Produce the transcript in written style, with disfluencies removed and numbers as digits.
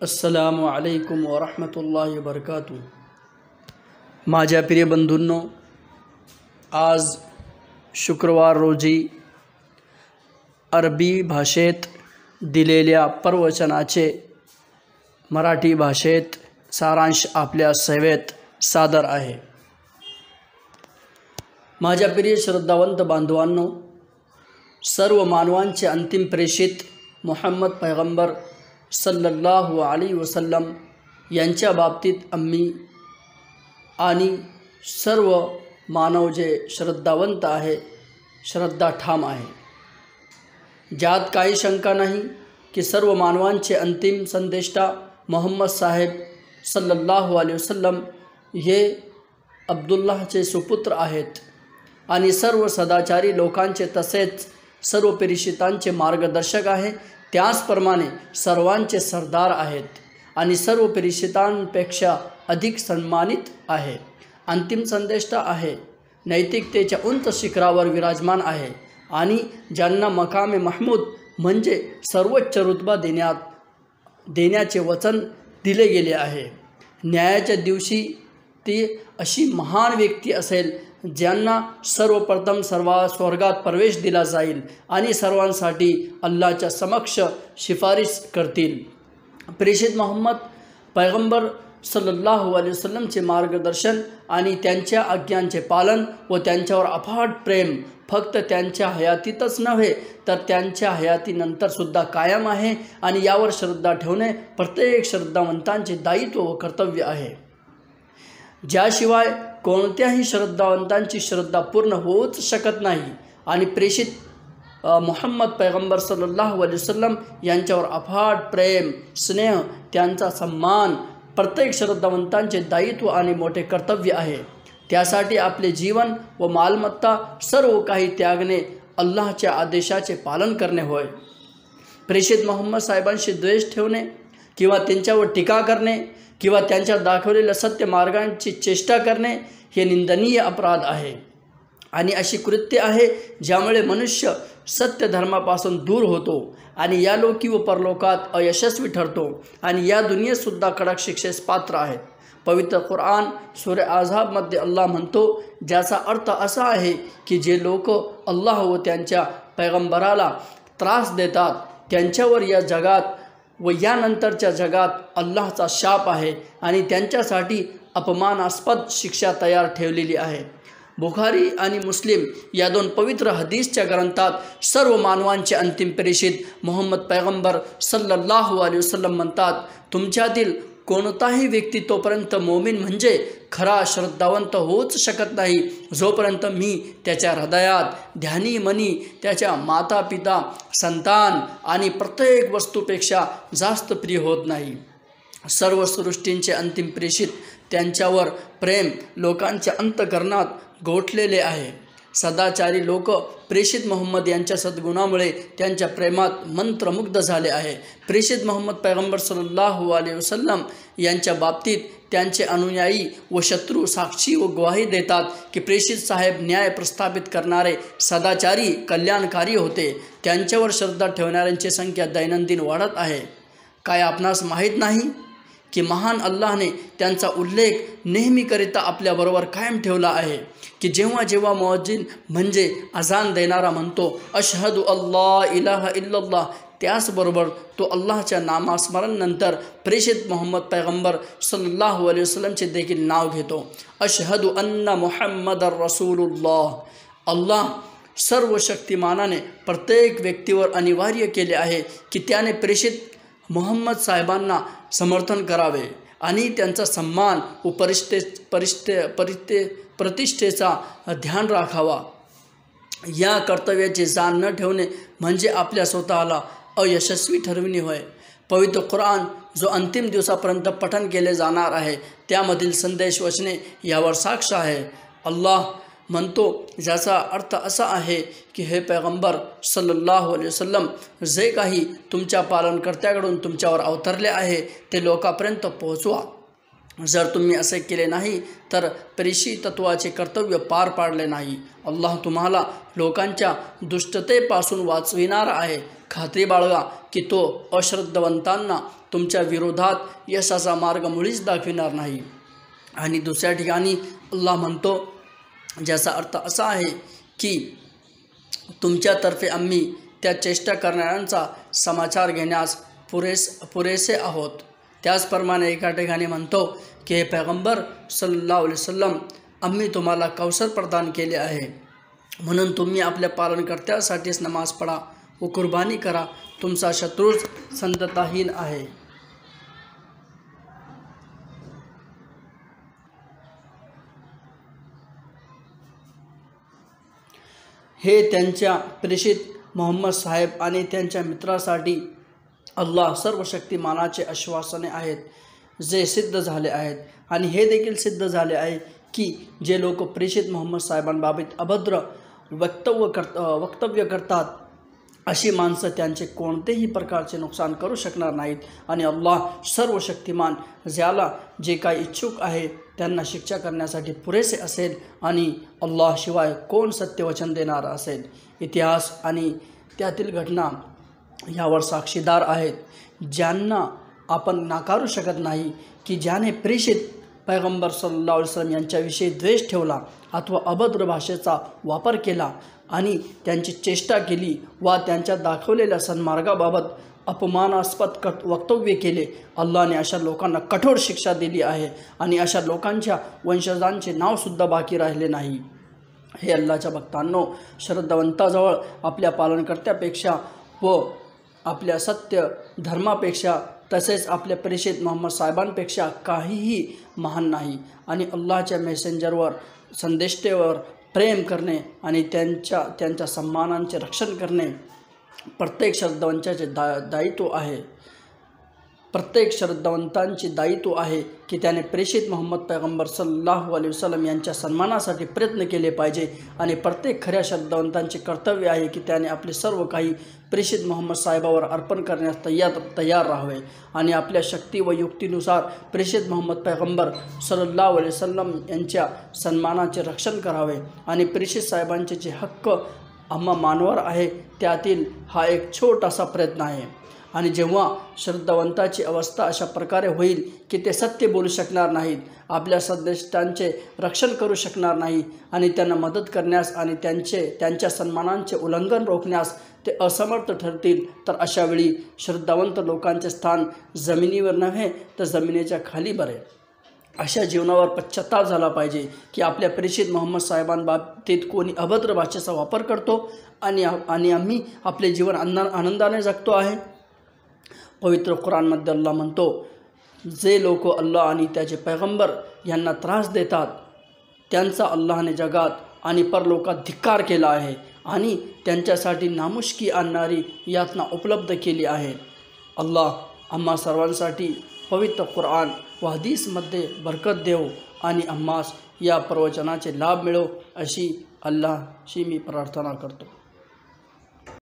अस्सलामु अलैकुम व रहमतुल्लाहि व बरकातुहू। माझ्या प्रिय बंधूंनो, आज शुक्रवार रोजी अरबी भाषेत दिलेल्या प्रवचनाचे मराठी भाषेत सारांश आपल्या सेवेत सादर आहे। माझ्या प्रिय श्रद्धावंत बांधवांनो, सर्व मानवांचे अंतिम प्रेषित मुहम्मद पैगंबर सल्लल्लाहु अलैहि वसल्लम यांच्या बाबतीत आम्ही आणि सर्व मानव जे श्रद्धावंत आहे, श्रद्धा ठाम आहे, ज्यात काही शंका नाही की सर्व मानवांचे अंतिम संदेष्टा मोहम्मद साहेब सल्लल्लाहु अलैहि वसल्लम हे अब्दुल्लाहचे सुपुत्र आहेत आणि सर्व सदाचारी लोकांचे तसेच सर्व प्रेषितांचे मार्गदर्शक आहे। त्याचप्रमाणे सर्वांचे सरदार आहेत आणि सर्व प्रेषितांपेक्षा अधिक सन्मानित आहे। अंतिम संदेष्टा आहे, नैतिकतेच्या उंच शिखरावर विराजमान आहे आणि ज्यांना मकामे महमूद म्हणजे सर्वोच्च रुतबा देण्याचे वचन दिले गेले आहे। न्यायाच्या दिवशी ती अशी महान व्यक्ती असेल ज्यांना सर्वप्रथम स्वर्गात प्रवेश दिला जाईल आणि सर्वांसाठी अल्लाहच्या समक्ष शिफारिश करतील। प्रेषित मोहम्मद पैगंबर सल्लल्लाहु अलैहि वसल्लमचे मार्गदर्शन आणि त्यांच्या आज्ञांचे पालन व त्यांच्यावर अफाट प्रेम फक्त त्यांच्या हयातीतच नव्हे तर त्यांच्या हयातीनंतरसुद्धा कायम आहे आणि यावर श्रद्धा ठेवणे प्रत्येक श्रद्धावंतांचे दायित्व व कर्तव्य आहे, ज्याशिवाय कोणत्याही श्रद्धावंतांची श्रद्धा पूर्ण होऊच शकत नाही। आणि प्रेषित मुहम्मद पैगंबर सल्लल्लाहु अलैहि वसल्लम यांच्यावर अफाट प्रेम, स्नेह, त्यांचा सन्मान प्रत्येक श्रद्धावंतांचे दायित्व आणि मोठे कर्तव्य आहे। त्यासाठी आपले जीवन व मालमत्ता सर्व काही त्यागणे अल्लाहच्या आदेशाचे पालन करणे होय। प्रेषित मोहम्मद साहेबांशी द्वेष ठेवणे किंवा त्यांच्यावर टीका करणे किंवा त्यांच्या दाखवलेल्या सत्य मार्गांची चेष्टा करणे हे निंदनीय अपराध आहे आणि अशी कृत्य आहे ज्यामुळे मनुष्य सत्य धर्मापासून दूर होतो आणि या लोकी व परलोकात अयशस्वी ठरतो आणि या दुनियेतसुद्धा कडक शिक्षेस पात्र आहे। पवित्र कुराण सूरे अहझाबमध्ये अल्लाह म्हणतो, ज्याचा अर्थ असा आहे की जे लोक अल्लाह व त्यांच्या पैगंबराला त्रास देतात त्यांच्यावर या जगात व यानंतरच्या जगात अल्लाहचा शाप आहे आणि त्यांच्यासाठी अपमानास्पद शिक्षा तयार ठेवलेली आहे। बुखारी आणि मुस्लिम या दोन पवित्र हदीसच्या ग्रंथात सर्व मानवांचे अंतिम प्रेषित मोहम्मद पैगंबर सल्लल्लाहु अलैहि वसल्लम म्हणतात, तुमच्यातील कोणताही व्यक्ती तोपर्यंत मोमीन म्हणजे खरा श्रद्धावंत होऊच शकत नाही जोपर्यंत मी त्याच्या हृदयात ध्यानी मनी त्याच्या माता पिता, संतान आणि प्रत्येक वस्तूपेक्षा जास्त प्रिय होत नाही। सर्व सृष्टींचे अंतिम प्रेषित त्यांच्यावर प्रेम लोकांच्या अंतःकरणात गोठलेले आहे। सदाचारी लोक प्रेषित मोहम्मद यांच्या सद्गुणामुळे त्यांच्या प्रेमात मंत्रमुग्ध झाले आहे। प्रेषित मोहम्मद पैगंबर सल्लल्लाहु अलैहि वसल्लम यांच्या बाबतीत त्यांचे अनुयायी व शत्रू साक्षी व ग्वाही देतात की प्रेषित साहेब न्याय प्रस्थापित करणारे, सदाचारी, कल्याणकारी होते। त्यांच्यावर श्रद्धा ठेवणाऱ्यांची संख्या दैनंदिन वाढत आहे। काय आपणास माहीत नाही की महान अल्लाहने त्यांचा उल्लेख नेहमीकरिता आपल्याबरोबर कायम ठेवला आहे की जेव्हा जेव्हा मुअज्जिन म्हणजे अजान देणारा म्हणतो अशहदु अल्ला इलाहा इल्लल्लाह, त्याचबरोबर तो अल्लाहच्या नामस्मरणानंतर प्रेषित मोहम्मद पैगंबर सल्लल्लाहु अलैहि वसल्लमचे देखील नाव घेतो, अशहदु अन्ना मुहम्मदर रसूलुल्लाह। अल्लाह सर्व शक्तिमानाने प्रत्येक व्यक्तीवर अनिवार्य केले आहे की त्याने प्रेषित मोहम्मद साहेबांना समर्थन करावे आणि त्यांचा सन्मान व प्रतिष्ठेचा ध्यान राखावा। या कर्तव्याची जाण न ठेवणे म्हणजे आपल्या स्वतःला अयशस्वी ठरविणे होय। पवित्र कुराण जो अंतिम दिवसापर्यंत पठण केले जाणार आहे त्यामधील संदेश वचने यावर साक्ष आहे। अल्लाह म्हणतो, ज्याचा अर्थ असा आहे की हे पैगंबर सल्लल्लाहु अलैहि वसल्लम, जे काही तुमच्या पालनकर्त्याकडून तुमच्यावर अवतरले आहे ते लोकांपर्यंत पोहोचवा जर तुम्ही असे केले नाही तर प्रेषितत्वाचे कर्तव्य पार पाडले नाही. अल्लाह तुम्हाला लोकांच्या दुष्टतेपासून वाचविणार आहे. खात्री बाळगा की तो अश्रद्धवंतांना तुमच्या विरोधात यशाचा मार्ग मुळीच दाखविणार नाही. आणि दुसऱ्या ठिकाणी अल्लाह म्हणतो, ज्याचा अर्थ असा आहे की तुमच्यातर्फे आम्ही त्या चेष्टा करणाऱ्यांचा समाचार घेण्यास पुरेसे आहोत. त्याचप्रमाणे एका ठिकाणी म्हणतो की हे पैगंबर सल्लल्लाहु अलैहि वसल्लम, आम्ही तुम्हाला कौशल प्रदान केले आहे, म्हणून तुम्ही आपल्या पालनकर्त्यासाठीच नमाज पढा व कुर्बानी करा. तुमचा शत्रूच संतताहीन आहे. हे त्यांच्या प्रेषित मोहम्मद साहेब आणि त्यांच्या मित्रासाठी अल्लाह सर्वशक्तिमानाचे आश्वासने आहेत जे सिद्ध झाले आहेत. आणि हे देखील सिद्ध झाले आहे की जे लोक प्रेषित मोहम्मद साहेबांबाबत अभद्र वक्तव्य करतात अशी माणसं त्यांचे कोणतेही प्रकारचे नुकसान करू शकणार नाहीत. आणि अल्लाह सर्वशक्तिमान ज्याला जे काही इच्छुक आहे त्यांना शिक्षा करण्यासाठी पुरेसे असेल. आणि अल्लाह शिवाय कोण सत्यवचन देणार असेल. इतिहास आणि त्यातील घटना यावर साक्षीदार आहेत, ज्यांना आपण नाकारू शकत नाही की ज्याने प्रेषित पैगंबर सल्लल्लाहु अलैहि वसल्लम यांच्याविषयी द्वेष ठेवला अथवा अभद्र भाषेचा वापर केला आणि त्यांची चेष्टा केली वा त्यांच्या दाखवलेल्या सन्मार्गाबाबत अपमानास्पद वक्तव्य केले. अल्लाहने अशा लोकांना कठोर शिक्षा दिली आहे आणि अशा लोकांच्या वंशजांचे नावसुद्धा बाकी राहिले नाही. हे अल्लाहच्या भक्तांनो, श्रद्धावंताजवळ आपल्या पालनकर्त्यापेक्षा व आपल्या सत्य धर्मापेक्षा तसेच आपल्या प्रेषित मोहम्मद साहेबांपेक्षा काहीही महान नाही. आणि अल्लाहच्या मेसेंजरवर संदेष्टेवर प्रेम करणे आणि त्यांच्या सन्मानांचे रक्षण करणे प्रत्येक श्रद्धावंताचे दायित्व आहे. प्रत्येक श्रद्धावंतांचे दायित्व आहे की त्याने प्रेषित मोहम्मद पैगंबर सल्लल्लाहु अलैहि वसल्लम यांच्या सन्मानासाठी प्रयत्न केले पाहिजे. आणि प्रत्येक खऱ्या श्रद्धावंतांचे कर्तव्य आहे की त्याने आपले सर्व काही प्रेषित मोहम्मद साहेबावर अर्पण करण्यास तयार राहावे आणि आपल्या शक्ती व युक्तीनुसार प्रेषित मोहम्मद पैगंबर सल्लल्लाहु अलैहि वसल्लम यांच्या सन्मानाचे रक्षण करावे. आणि प्रेषित साहेबांचे जे हक्क आम्हा मानवावर आहे त्यातील हा एक छोटासा प्रयत्न आहे. आणि जेव्हा श्रद्धावंताची अवस्था अशा प्रकारे होईल की ते सत्य बोलू शकणार नाहीत, आपल्या सदस्यांचे रक्षण करू शकणार नाही आणि त्यांना मदत करण्यास आणि त्यांच्या सन्मानांचे उल्लंघन रोखण्यास ते असमर्थ ठरतील, तर अशावेळी श्रद्धावंत लोकांचे स्थान जमिनीवर नव्हे तर जमिनीच्या खाली बरे. अशा जीवनावर पश्चाताप झाला पाहिजे की आपल्या प्रेषित मोहम्मद साहेबांबाबतीत कोणी अभद्र भाषेचा वापर करतो आणि आम्ही आपले जीवन आनंदाने जगतो आहे. पवित्र कुराणमध्ये अल्लाह म्हणतो, जे लोक अल्लाह आणि त्याचे पैगंबर यांना त्रास देतात त्यांचा अल्लाहने जगात आणि परलोकात धिक्कार केला आहे आणि त्यांच्यासाठी नामुष्की आणणारी यातना उपलब्ध केली आहे. अल्लाह आम्हा सर्वांसाठी पवित्र कुराण व हदीसमध्ये बरकत देव आणि आम्हास या प्रवचनाचे लाभ मिळो अशी अल्लाहशी मी प्रार्थना करतो.